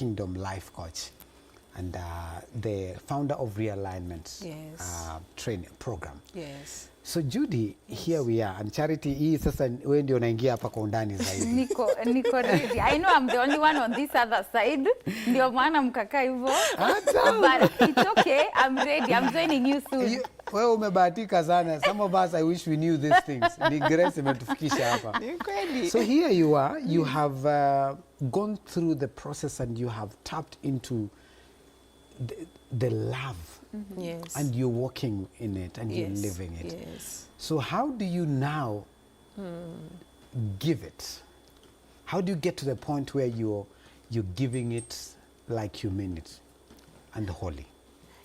Kingdom life coach and the founder of Realignment training program. Yes. So Judy, here we are, and Charity, hii sasa wewe ndio unaingia hapa kwa undani zaidi. Niko ready. I know I'm the only one on this other side. Ndio maana mkakaa hivyo. But it's okay. I'm ready. I'm joining you soon. Wewe umebahatika sana. Some of us, I wish we knew these things. Ni grace imetufikisha hapa. So here you are. You have gone through the process and you have tapped into the love. Yes. And you're walking in it and you're living it. Yes. So how do you now give it? How do you get to the point where you're giving it like you mean it and holy?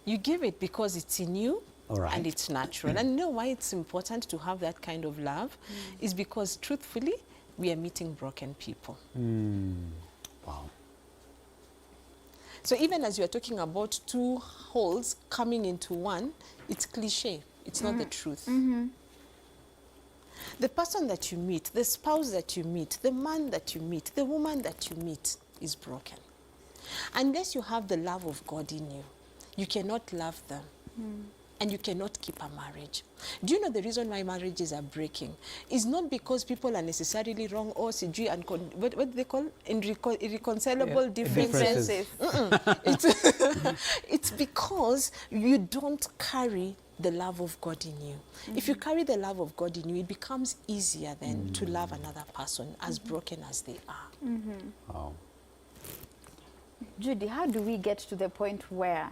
You give it because it's in you. All right. And it's natural. And you know why it's important to have that kind of love? Is because truthfully, we are meeting broken people. Wow. So even as you are talking about two holes coming into one, it's cliche. It's not the truth. The person that you meet, the spouse that you meet, the man that you meet, the woman that you meet is broken. Unless you have the love of God in you, you cannot love them. And you cannot keep a marriage. Do you know the reason why marriages are breaking? It's not because people are necessarily wrong or CG and what do they call irreconcilable differences. It's because you don't carry the love of God in you. If you carry the love of God in you, it becomes easier then to love another person as broken as they are. Wow. Judy, how do we get to the point where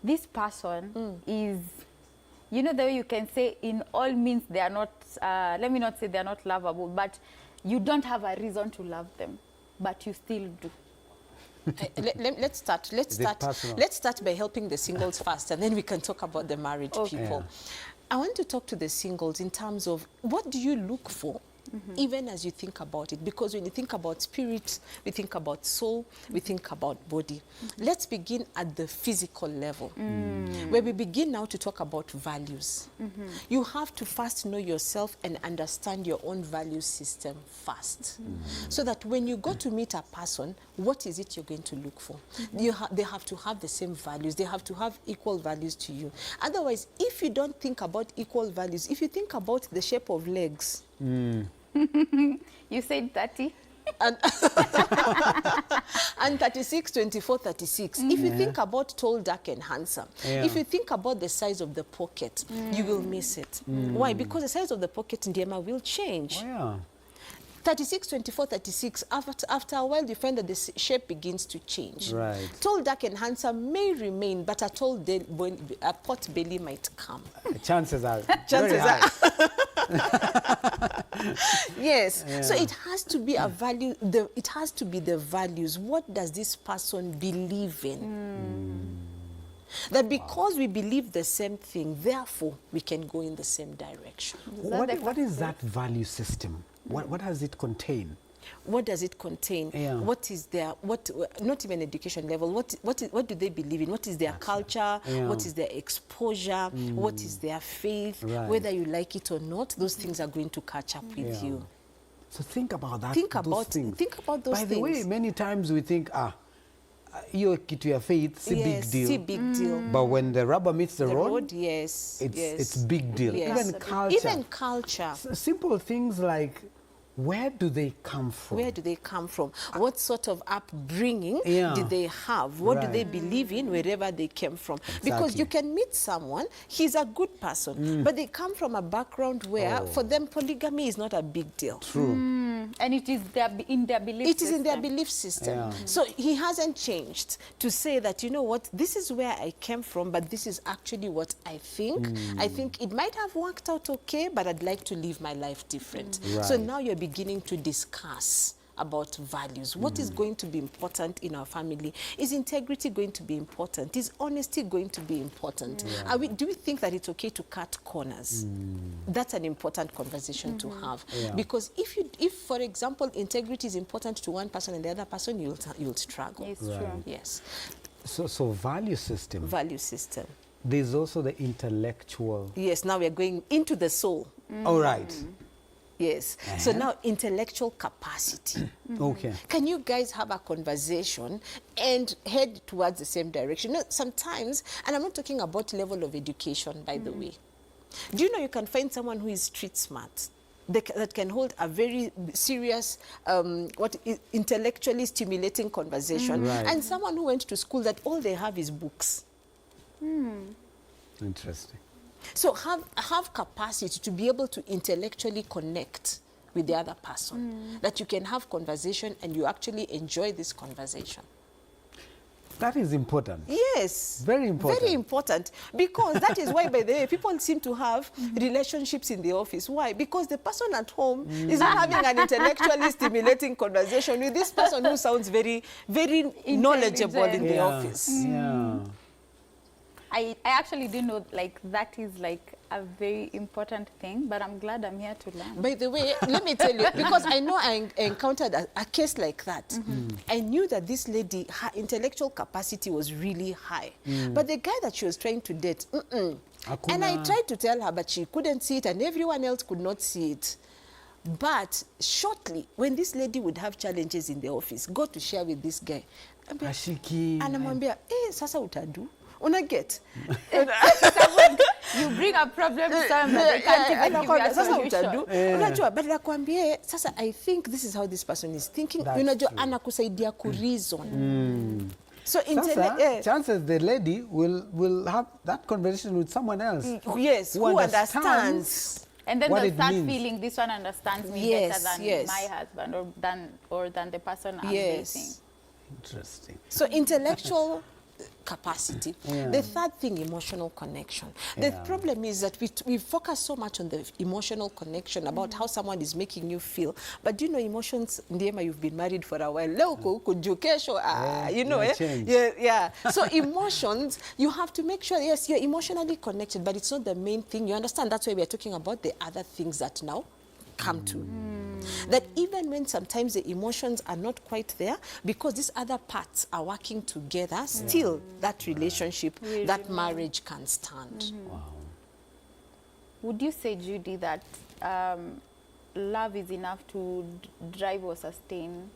this person is, you know, the way you can say in all means they are not, let me not say they are not lovable, but you don't have a reason to love them, but you still do. Let's start by helping the singles first, and then we can talk about the married people. I want to talk to the singles in terms of what do you look for even as you think about it, because when you think about spirit, we think about soul, we think about body. Let's begin at the physical level, where we begin now to talk about values. You have to first know yourself and understand your own value system first, so that when you go to meet a person, what is it you're going to look for? They have to have the same values. They have to have equal values to you. Otherwise, if you don't think about equal values, if you think about the shape of legs, you said 30 and 36, 24, 36. If you think about tall, dark and handsome, if you think about the size of the pocket, you will miss it. Why? Because the size of the pocket in Diema will change. 36, 24, 36, after a while you find that the shape begins to change. Right. Tall, dark and handsome may remain, but a pot belly might come. Chances are Chances very high. Yes. So it has to be a value, it has to be the values. What does this person believe in? That because we believe the same thing, therefore we can go in the same direction. What is that value system? What does it contain? What does it contain? What is their, not even education level, what do they believe in? What is their culture? What is their exposure? What is their faith? Whether you like it or not, those things are going to catch up with you. So think about that. Think about those things. By the way, many times we think, hiyo kitu ya faith, it's a big deal. It's a big deal. But when the rubber meets the road, it's big deal. Yes. Even culture. Simple things like, where do they come from? Where do they come from? What sort of upbringing did they have? What do they believe in wherever they came from? Because you can meet someone, he's a good person, but they come from a background where for them polygamy is not a big deal. True. And it is in their belief system. It is in their belief system. So he hasn't changed to say that, you know what, this is where I came from, but this is actually what I think. I think it might have worked out okay, but I'd like to live my life different. So now you're beginning to discuss about values. What is going to be important in our family? Is integrity going to be important? Is honesty going to be important? Do we think that it's okay to cut corners? That's an important conversation to have. Because if, for example, integrity is important to one person and the other person, you'll struggle. It's true. Yes. So value system. Value system. There's also the intellectual. Yes, now we're going into the soul. All right. Yes. So now intellectual capacity. Okay. Can you guys have a conversation and head towards the same direction? You know, sometimes, and I'm not talking about level of education, by the way. Do you know you can find someone who is street smart that can hold a very serious, intellectually stimulating conversation, Right. and someone who went to school that all they have is books. Interesting. So have capacity to be able to intellectually connect with the other person, that you can have conversation and you actually enjoy this conversation. That is important. Yes. Very important. Very important. Because that is why, by the way, people seem to have relationships in the office. Why? Because the person at home is having an intellectually stimulating conversation with this person who sounds very, very knowledgeable in the office. Yeah. I actually didn't know like that is like a very important thing, but I'm glad I'm here to learn. By the way, let me tell you, because I know I encountered a case like that. I knew that this lady, her intellectual capacity was really high. But the guy that she was trying to date, and I tried to tell her, but she couldn't see it, and everyone else could not see it. But shortly, when this lady would have challenges in the office, go to share with this guy. Anamwambia, sasa utadu. Una get? You bring a problem to someone that they can't even give you a solution. Unajua, but nakwambie, sasa I think this is how this person is thinking. Unajua, anakusaidia ku reason. So chances the lady will have that conversation with someone else. Yes, who understands. And then they'll start feeling this one understands me better than my husband or than the person I'm dating. Interesting. So intellectual capacity. The third thing, emotional connection. The problem is that we focus so much on the emotional connection about how someone is making you feel. But do you know emotions, Ndiema, you've been married for a while. You know, So emotions, you have to make sure, yes, you're emotionally connected, but it's not the main thing. You understand? That's why we are talking about the other things that now come to. That even when sometimes the emotions are not quite there, because these other parts are working together, still that relationship, that marriage can stand. Wow. Would you say, Judy, that love is enough to drive or sustain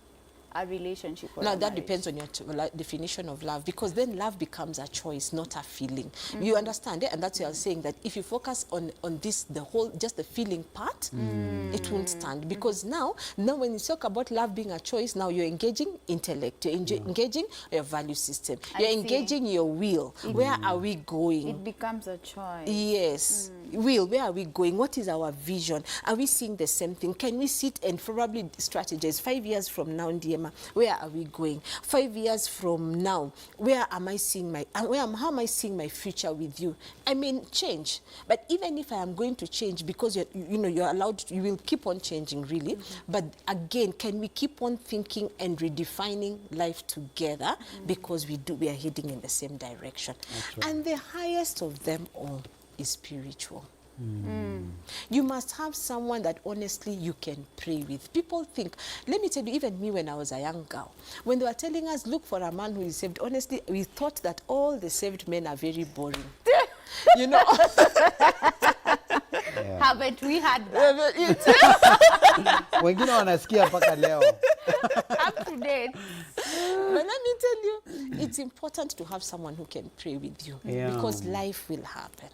a relationship or now a that marriage? depends on your definition of love, because then love becomes a choice, not a feeling. You understand it? And that's why I was saying that if you focus on this, the whole, just the feeling part, it won't stand. Because now when you talk about love being a choice, now you're engaging intellect, you're engaging your value system, you're engaging your will. Where are we going? It becomes a choice. Yes. Will, where are we going? What is our vision? Are we seeing the same thing? Can we sit and probably strategize 5 years from now, Ndiema? Where are we going? 5 years from now, where am I seeing how am I seeing my future with you? I mean, change. But even if I am going to change, because you're allowed to, you will keep on changing, really. But again, can we keep on thinking and redefining life together? Because we are heading in the same direction. And the highest of them all is spiritual. You must have someone that honestly you can pray with. People think, let me tell you, even me when I was a young girl, when they were telling us, look for a man who is saved, honestly, we thought that all the saved men are very boring. You know? Haven't we had that? Wengine wanasikia mpaka leo. Up to date. But let me tell you, it's important to have someone who can pray with you, because life will happen.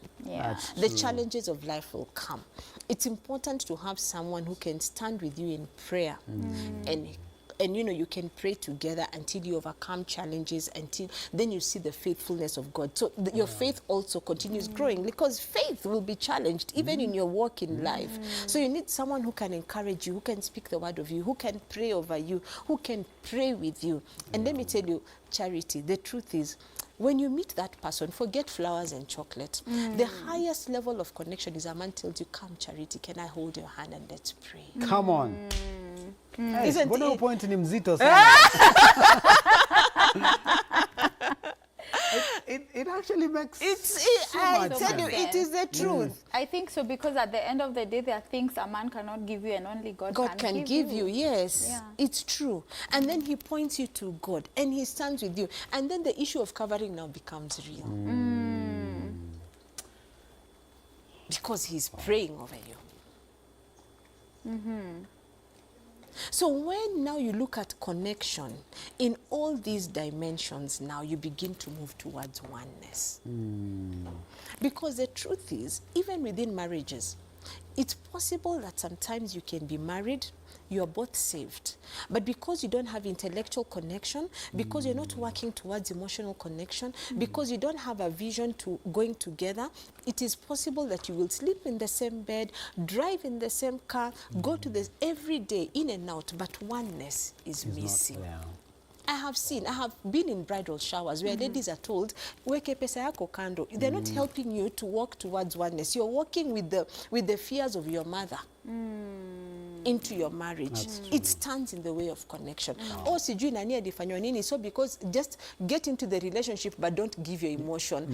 The challenges of life will come. It's important to have someone who can stand with you in prayer, and you can pray together until you overcome challenges, until then you see the faithfulness of God. So your faith also continues growing, because faith will be challenged even in your walk in life. So you need someone who can encourage you, who can speak the word of you, who can pray over you, who can pray with you. And let me tell you, Charity, the truth is, when you meet that person, forget flowers and chocolate. The highest level of connection is a man tells you, come, Charity, can I hold your hand and let's pray? Come on. Hey, Isn't mbona it? point ni mzito sana? It actually makes I tell you, it is the truth. I think so, because at the end of the day, there are things a man cannot give you and only God can give you. Yes, it's true. And then he points you to God and he stands with you. And then the issue of covering now becomes real. Because he's praying over you. So when now you look at connection in all these dimensions, now you begin to move towards oneness. Because the truth is, even within marriages, it's possible that sometimes you can be married, you are both saved. But because you don't have intellectual connection, because you're not working towards emotional connection, because you don't have a vision to going together, it is possible that you will sleep in the same bed, drive in the same car, go to this every day, in and out, but oneness is missing. I have been in bridal showers where ladies are told, weke pesa yako kando. They're not helping you to walk towards oneness. You're walking with the fears of your mother into your marriage. It stands in the way of connection. Oh, sijui nani alifanywa nini. So because just get into the relationship but don't give your emotion.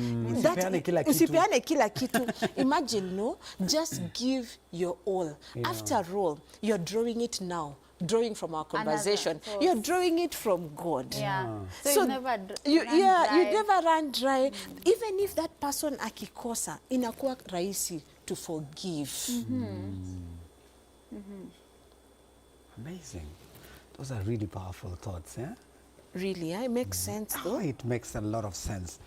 Usipeane kila kitu. Imagine, no, just give your all. After all, you're drawing it now. Drawing from our conversation, you're drawing it from God. So you never you never run dry. Even if that person akikosa, inakuwa rahisi to forgive. Amazing. Those are really powerful thoughts, yeah? Really, it makes sense, though. It makes a lot of sense.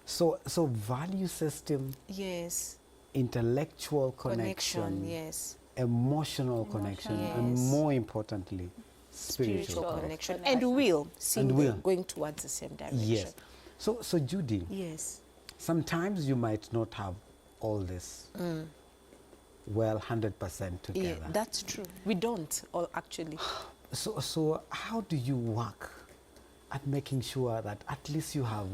So value system. Yes. Intellectual connection. Yes. Emotional connection, and more importantly, spiritual connection. And will, going towards the same direction. Yes. So Judy. Yes. Sometimes you might not have all this well 100% together. Yeah, that's true. We don't, actually. So how do you work at making sure that at least you have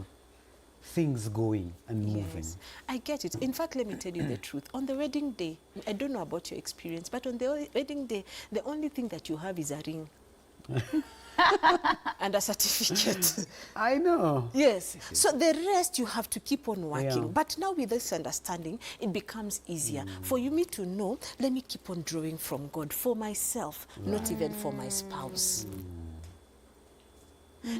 things going and moving? I get it. In fact, let me tell you the truth. On the wedding day, I don't know about your experience, but on the wedding day, the only thing that you have is a ring. And a certificate. I know. Yes. So the rest you have to keep on working. But now with this understanding, it becomes easier. For me to know, let me keep on drawing from God for myself, not even for my spouse.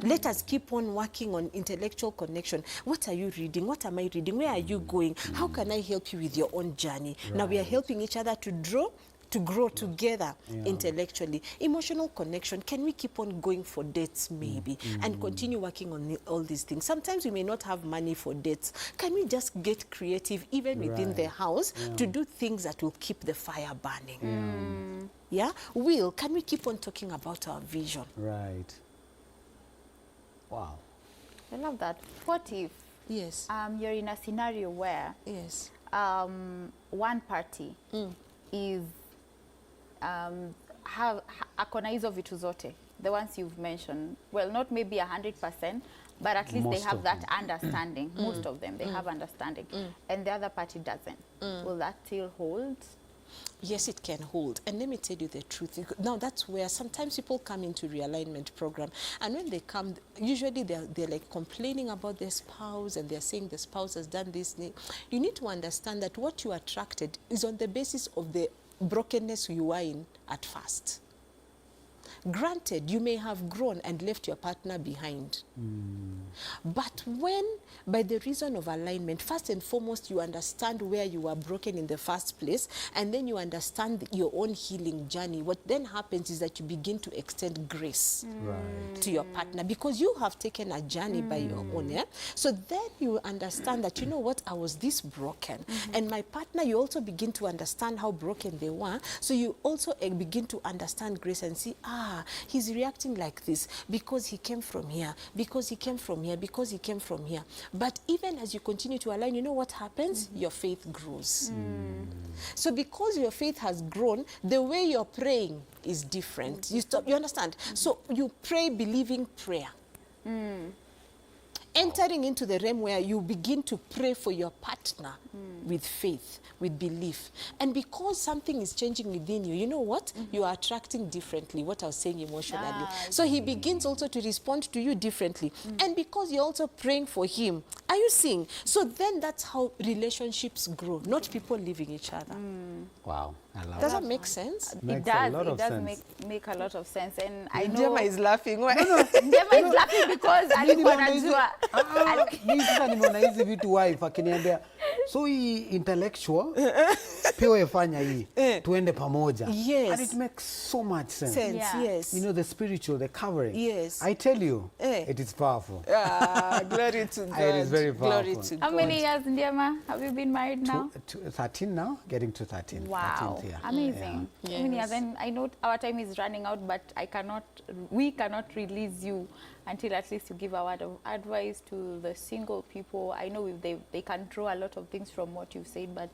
Let us keep on working on intellectual connection. What are you reading? What am I reading? Where are you going? How can I help you with your own journey? Now we are helping each other to grow together intellectually. Emotional connection. Can we keep on going for dates maybe and continue working on all these things? Sometimes we may not have money for dates. Can we just get creative even within the house to do things that will keep the fire burning? Can we keep on talking about our vision? Right. Wow. I love that. What if you're in a scenario where one party is akona hizo vitu zote, the ones you've mentioned, well, not maybe 100%, but at least they have that understanding. Most of them, they have understanding. And the other party doesn't. Will that still hold? Yes, it can hold. And let me tell you the truth. Now, that's where sometimes people come into realignment program. And when they come, usually they're like complaining about their spouse and they're saying the spouse has done this. You need to understand that what you attracted is on the basis of the brokenness you were in at first. Granted, you may have grown and left your partner behind. But when, by the reason of alignment, first and foremost, you understand where you were broken in the first place, and then you understand your own healing journey, what then happens is that you begin to extend grace to your partner, because you have taken a journey by your own. So then you understand that, you know what, I was this broken. And my partner, you also begin to understand how broken they were. So you also begin to understand grace and see, he's reacting like this because he came from here, because he came from here, because he came from here. But even as you continue to align, you know what happens? Your faith grows. So because your faith has grown, the way you're praying is different. You understand? So you pray believing prayer. Entering into the realm where you begin to pray for your partner with faith, with belief. And because something is changing within you, you know what? You are attracting differently, what I was saying emotionally. So he begins also to respond to you differently. And because you're also praying for him, are you seeing? So then that's how relationships grow, not people leaving each other. Wow. I love Does it. that make sense? Makes It a does. lot It of does sense. make a lot of sense. And I know Gemma is laughing. Njema is laughing because alikuwa anajua. Mimi sasa nimeona hizi vitu wife akiniambia so hii intellectual pia wewe fanya hii tuende pamoja. Yes. And it makes so much sense. Yeah. Yes. You know, the spiritual, the covering. Yes. I tell you, Eh. it is powerful. Glory to God. It is very Glory powerful. to How God. many years, Njema, have you been married now? 13 now, getting to 13. Wow, 13th year. amazing. Yeah. I mean, yeah, Yes. then I know our time is running out, but we cannot release you until at least you give a word of advice to the single people. I know they can draw a lot of things from what you've said, but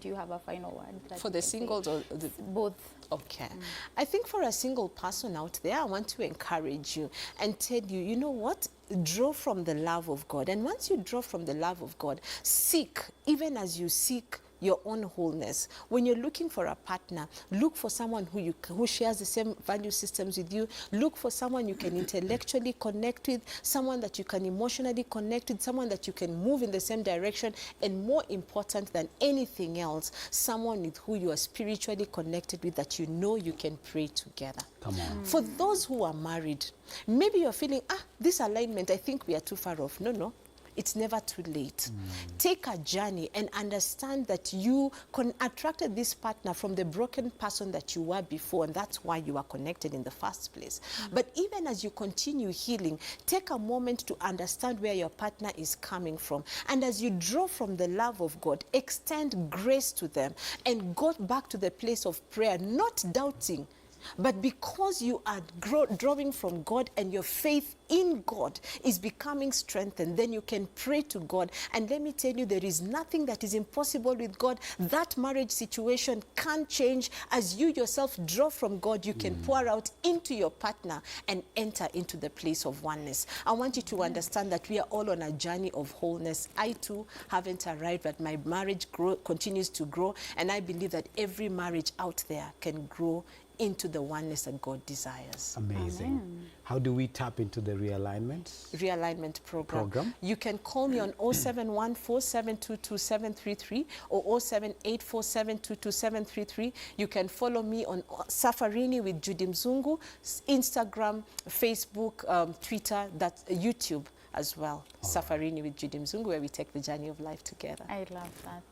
do you have a final word? That For you the can say? singles or the... Both. Okay. I think for a single person out there, I want to encourage you and tell you, you know what? Draw from the love of God. And once you draw from the love of God, seek, even as you seek your own wholeness. When you're looking for a partner, look for someone who shares the same value systems with you. Look for someone you can intellectually connect with, someone that you can emotionally connect with, someone that you can move in the same direction, and more important than anything else, someone with who you are spiritually connected with, that you know you can pray together. Come on. For those who are married, maybe you're feeling, this alignment, I think we are too far off. No. It's never too late. Take a journey and understand that you attracted this partner from the broken person that you were before, and that's why you are connected in the first place. But even as you continue healing, take a moment to understand where your partner is coming from. And as you draw from the love of God, extend grace to them and go back to the place of prayer, not doubting, but because you are drawing from God and your faith in God is becoming strengthened, then you can pray to God. And let me tell you, there is nothing that is impossible with God. That marriage situation can change. As you yourself draw from God, you can pour out into your partner and enter into the place of oneness. I want you to understand that we are all on a journey of wholeness. I too haven't arrived, but my marriage continues to grow. And I believe that every marriage out there can grow into the oneness that God desires. Amazing. Amen. How do we tap into the realignment? Realignment program. You can call me on 0714722733 or 0784722733. You can follow me on Safarini with Judy Mzungu, Instagram, Facebook, Twitter, that's YouTube as well. Safarini with Judy Mzungu, where we take the journey of life together. I love that.